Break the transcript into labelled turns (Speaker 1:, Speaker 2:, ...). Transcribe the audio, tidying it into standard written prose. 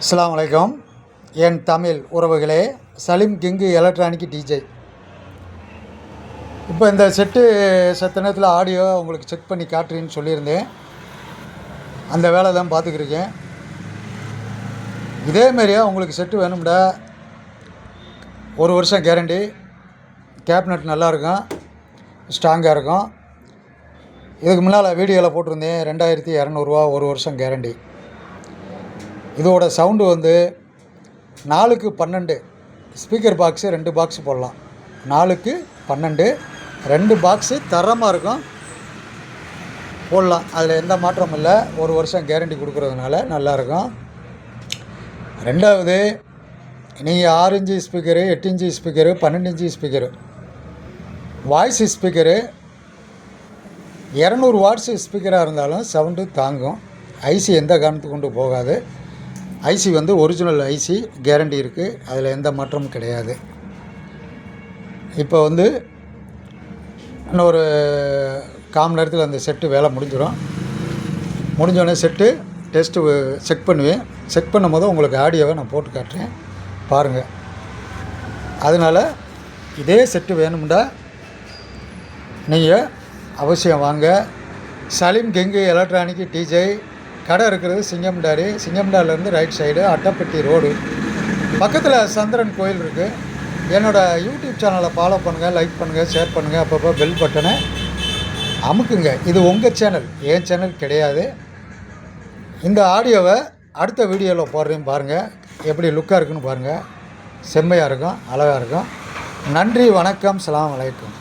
Speaker 1: அஸ்ஸலாமு அலைக்கும். என் தமிழ் உறவுகளே, சலீம் கிங்கு எலக்ட்ரானிக் டிஜே. இப்போ இந்த செட்டு சத்த நேரத்தில் ஆடியோ உங்களுக்கு செக் பண்ணி காட்டுறேன்னு சொல்லியிருந்தேன். அந்த வேலை தான் பார்த்துக்கிருக்கேன். இதேமாரியா உங்களுக்கு செட்டு வேணும்டா, 1 வருஷம் கேரண்டி. கேபினட் நல்லாயிருக்கும், ஸ்ட்ராங்காக இருக்கும். இதுக்கு முன்னால் வீடியோவில் போட்டிருந்தேன் 2200 1 வருஷம் கேரண்டி. இதோட சவுண்டு வந்து 4க்கு 12 ஸ்பீக்கர் பாக்ஸு 2 பாக்ஸ் போடலாம். 4க்கு 12 2 பாக்ஸு தரமாக இருக்கும், போடலாம். அதில் எந்த மாற்றமும் இல்லை. 1 வருஷம் கேரண்டி கொடுக்குறதுனால நல்லாயிருக்கும். ரெண்டாவது, நீங்கள் 6 inch speaker, 8 inch speaker, 12 inch speaker, voice speaker 200 watts ஸ்பீக்கராக இருந்தாலும் சவுண்டு தாங்கும். ஐசி எந்த காரணத்துக்கு கொண்டு போகாது. ஐசி வந்து ஒரிஜினல் ஐசி, கேரண்டி இருக்குது. அதில் எந்த மாற்றமும் கிடையாது. இப்போ வந்து இன்னும் ஒரு 1/4 மணி நேரத்தில் அந்த செட்டு வேலை முடிஞ்சிடும். முடிஞ்சோடனே செட்டு டெஸ்ட்டு செக் பண்ணுவேன். செக் பண்ணும் போது உங்களுக்கு ஆடியோவை நான் போட்டு காட்டுறேன், பாருங்கள். அதனால் இதே செட்டு வேணும்டா நீங்கள் அவசியம் வாங்க. Salim king electronic DJ. கடை இருக்கிறது சிங்கம்டாலேருந்து ரைட் சைடு அட்டப்பட்டி ரோடு பக்கத்தில் சந்திரன் கோயில் இருக்குது. என்னோடய யூடியூப் சேனலை ஃபாலோ பண்ணுங்கள், லைக் பண்ணுங்கள், ஷேர் பண்ணுங்கள். அப்பப்போ பெல் பட்டனை அமுக்குங்க. இது உங்கள் சேனல், என் சேனல் கிடையாது. இந்த ஆடியோவை அடுத்த வீடியோவில் போடுறேன், பாருங்கள். எப்படி லுக்காக இருக்குன்னு பாருங்கள். செம்மையாக இருக்கும், அழகாக இருக்கும். நன்றி, வணக்கம், அஸ்ஸலாமு அலைக்கும்.